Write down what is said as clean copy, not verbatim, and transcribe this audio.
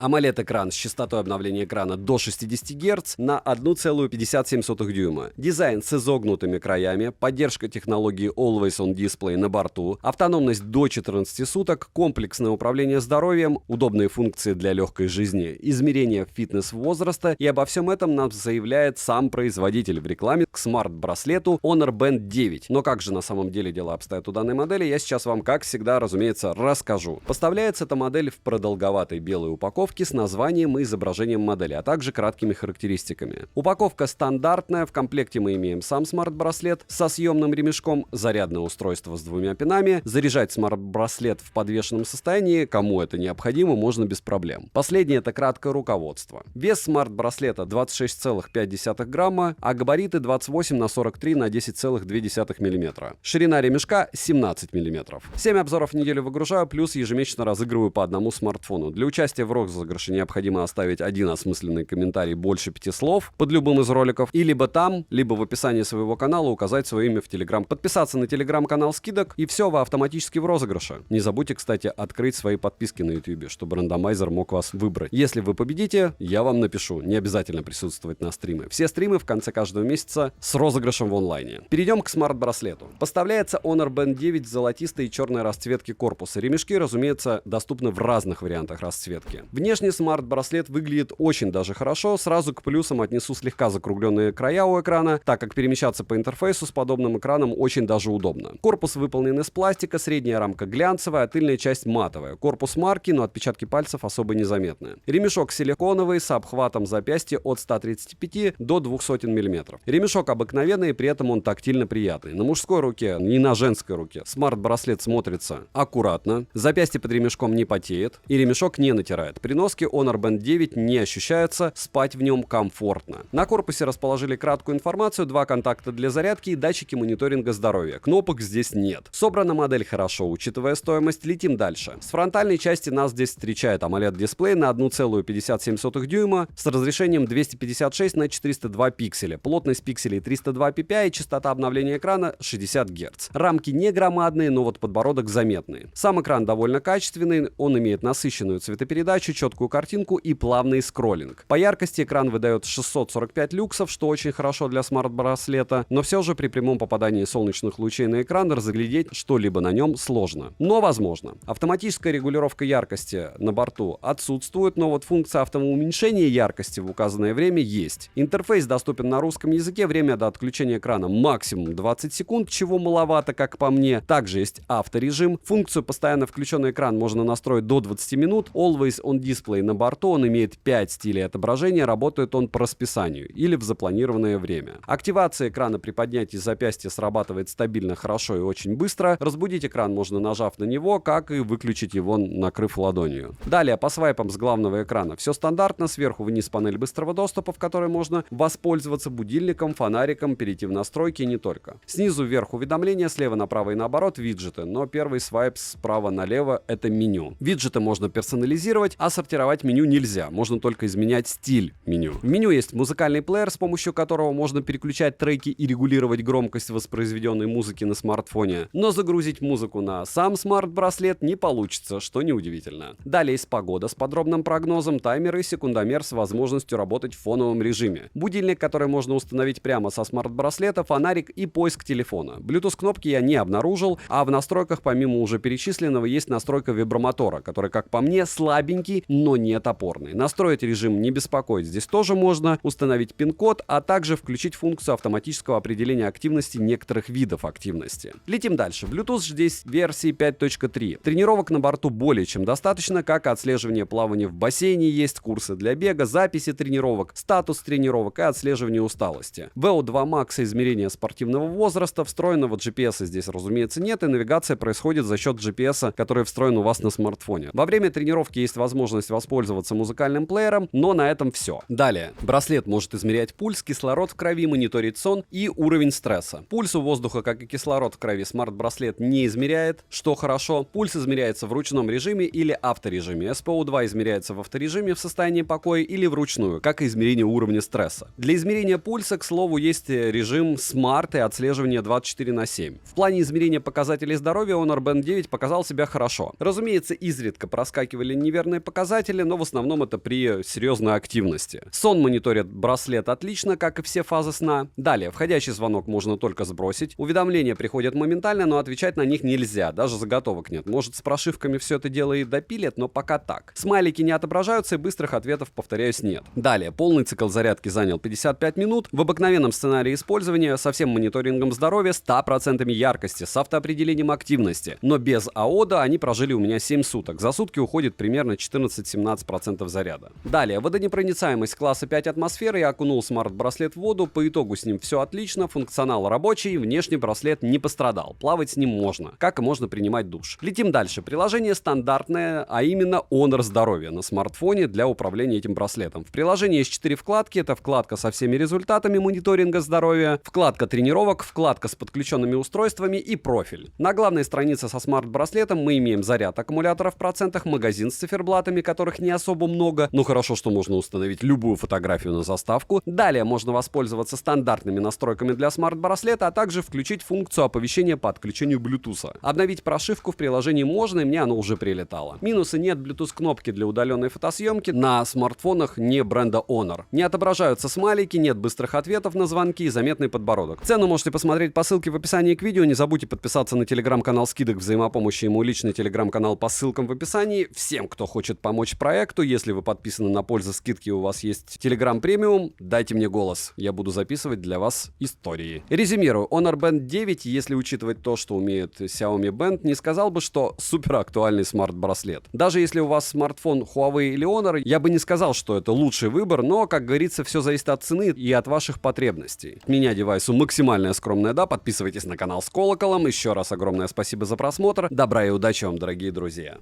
AMOLED-экран с частотой обновления экрана до 60 Гц на 1,57 дюйма. Дизайн с изогнутыми краями, поддержка технологии Always On Display на борту, автономность до 14 суток, комплексное управление здоровьем, удобные функции для легкой жизни, измерение фитнес-возраста, и обо всем этом нам заявляет сам производитель в рекламе к смарт-браслету Honor Band 9. Но как же на самом деле дела обстоят у данной модели, я сейчас вам, как всегда, разумеется, расскажу. Поставляется эта модель в продолговатой белой упаковке с названием и изображением модели, а также краткими характеристиками. Упаковка стандартная, в комплекте мы имеем сам смарт-браслет со съемным ремешком, зарядное устройство с двумя пинами, заряжать смарт-браслет в подвешенном состоянии, кому это необходимо, можно без проблем. Последнее — это краткое руководство. Вес смарт-браслета 26,5 грамма, а габариты 28 на 43 на 10,2 мм. Ширина ремешка 17 мм. 7 обзоров в неделю выгружаю, плюс ежемесячно разыгрываю по одному смартфону. Для участия в розыгрыше необходимо оставить один осмысленный комментарий больше 5 слов под любым из роликов, и либо там, либо в описании своего канала указать свое имя в Telegram, подписаться на Telegram-канал скидок, и все, вы автоматически в розыгрыше. Не забудьте, кстати, открыть свои подписки на YouTube, чтобы рандомайзер мог вас выбрать. Если вы победите, я вам напишу. Не обязательно присутствовать на стриме. Все стримы в конце каждого месяца с розыгрышем в онлайне. Перейдем к смарт-браслету. Поставляется Honor Band 9 в золотистой и черной расцветке корпуса. Ремешки, разумеется, доступны в разных вариантах расцветки. Внешний смарт-браслет выглядит очень даже хорошо. Сразу к плюсам отнесу слегка закругленные края у экрана, так как перемещаться по интерфейсу с подобным экраном очень даже удобно. Корпус выполнен из пластика, средняя рамка глянцевая, а тыльная часть матовая. Корпус марки, но отпечатки пальцев особо незаметны. Ремешок силиконовый с обхватом запястья от 135 до 200 мм. Ремешок обыкновенный, при этом он тактильно приятный. На мужской руке, не на женской руке, смарт-браслет смотрится аккуратно, запястье под ремешком не потеет и ремешок не натирает. При носке Honor Band 9 не ощущается, спать в нем комфортно. На корпусе расположили краткую информацию, 2 контакта для зарядки и датчики мониторинга здоровья. Кнопок здесь нет. Собрана модель хорошо, учитывая стоимость. Летим дальше. С фронтальной части нас здесь встречает AMOLED-дисплей на 1,57 дюйма с разрешением 256 на 402 пикселя, плотность пикселей 302 ppi и частота обновления экрана 60 Гц. Рамки не громадные, но вот подбородок заметный. Сам экран довольно качественный, он имеет насыщенную цветопередачу, четкую картинку и плавный скроллинг. По яркости экран выдает 645 люксов, что очень хорошо для смарт-браслета, но все же при прямом попадании солнечных лучей на экран разглядеть что-либо на нем сложно. Но возможно. Автоматическая регулировка яркости на борту отсутствует, но вот функция автоуменьшения яркости в указанное время есть. Интерфейс доступен на русском языке, время до отключения экрана максимум 20 секунд, чего маловато, как по мне. Также есть авторежим. Функцию постоянно включенный экран можно настроить до 20 минут. Always On Display на борту, он имеет 5 стилей отображения, работает он по расписанию или в запланированное время. Активация экрана при поднятии запястья срабатывает стабильно, хорошо и очень быстро. Разбудить экран можно, нажав на него, как и выключить его, накрыв ладонью. Далее по свайпам с главного экрана все стандартно. Сверху вниз панель быстрого доступа, в которой можно воспользоваться будильником, фонариком, перейти в настройки и не только. Снизу вверх уведомления, слева направо и наоборот виджеты, но первый свайп справа налево — это меню. Виджеты можно персонализировать, а сортировать меню нельзя, можно только изменять стиль меню. В меню есть музыкальный плеер, с помощью которого можно переключать треки и регулировать громкость воспроизведенной музыки на смартфоне, но загрузить музыку на сам смарт-браслет не получится, что неудивительно. Далее есть погода с подробным прогнозом, таймер и секундомер с возможностью работать в фоновом режиме. Будильник, который можно установить прямо со смарт-браслета, фонарик и поиск телефона. Bluetooth-кнопки я не обнаружил, а в настройках помимо уже перечисленного есть настройка вибромотора, который, как по мне, слабенький, но не топорный. Настроить режим «Не беспокоить» здесь тоже можно, установить пин-код, а также включить функцию автоматического определения активности некоторых видов активности. Летим дальше. Bluetooth здесь версии 5.3. Тренировок на борту более чем достаточно, как и отслеживание плавания в бассейне, есть курсы для бега, записи тренировок, статус тренировок и отслеживание усталости. VO2 Max измерение спортивного возраста, встроенного GPS здесь, разумеется, нет, и навигация происходит за счет GPS, который встроен у вас на смартфоне. Во время тренировки есть возможность воспользоваться музыкальным плеером, но на этом все. Далее. Браслет может измерять пульс, кислород в крови, мониторить сон и уровень стресса. Пульсу воздуха, как и кислород в крови, смарт-браслет не измеряет, что хорошо. Пульс измеряется в ручном режиме или авторежиме. SPO2 измеряется в авторежиме в состоянии покоя или вручную, как и измерение уровня стресса. Для измерения пульса, к слову, есть режим Smart и отслеживание 24/7. В плане измерения показателей здоровья Honor Band 9 показал себя хорошо. Разумеется, изредка проскакивали неверные показатели, показатели, но в основном это при серьезной активности. Сон мониторит браслет отлично, как и все фазы сна. Далее, входящий звонок можно только сбросить. Уведомления приходят моментально, но отвечать на них нельзя, даже заготовок нет. Может, с прошивками все это дело и допилят, но пока так. Смайлики не отображаются и быстрых ответов, повторяюсь, нет. Далее, полный цикл зарядки занял 55 минут. В обыкновенном сценарии использования со всем мониторингом здоровья, 100% яркости, с автоопределением активности. Но без АОДа они прожили у меня 7 суток. За сутки уходит примерно 14-17% заряда. Далее, водонепроницаемость класса 5 атмосферы. Я окунул смарт-браслет в воду. По итогу с ним все отлично. Функционал рабочий. Внешний браслет не пострадал. Плавать с ним можно. Как и можно принимать душ. Летим дальше. Приложение стандартное, а именно Honor Здоровье на смартфоне для управления этим браслетом. В приложении есть 4 вкладки. Это вкладка со всеми результатами мониторинга здоровья, вкладка тренировок, вкладка с подключенными устройствами и профиль. На главной странице со смарт-браслетом мы имеем заряд аккумулятора в процентах, магазин с циферблатами, которых не особо много. Ну хорошо, что можно установить любую фотографию на заставку. Далее можно воспользоваться стандартными настройками для смарт-браслета, а также включить функцию оповещения по отключению Bluetooth. Обновить прошивку в приложении можно, и мне оно уже прилетало. Минусы: нет Bluetooth-кнопки для удаленной фотосъемки на смартфонах не бренда Honor. Не отображаются смайлики, нет быстрых ответов на звонки и заметный подбородок. Цену можете посмотреть по ссылке в описании к видео. Не забудьте подписаться на телеграм-канал скидок взаимопомощи и мой личный телеграм-канал по ссылкам в описании. Всем, кто хочет помочь проекту, если вы подписаны на пользу скидки и у вас есть телеграм премиум, дайте мне голос. Я буду записывать для вас истории. Резюмирую. Honor Band 9, если учитывать то, что умеет Xiaomi Band, не сказал бы, что супер актуальный смарт-браслет. Даже если у вас смартфон Huawei или Honor, я бы не сказал, что это лучший выбор, но, как говорится, все зависит от цены и от ваших потребностей. От меня девайсу максимальная скромная да. Подписывайтесь на канал с колоколом. Еще раз огромное спасибо за просмотр. Добра и удачи вам, дорогие друзья.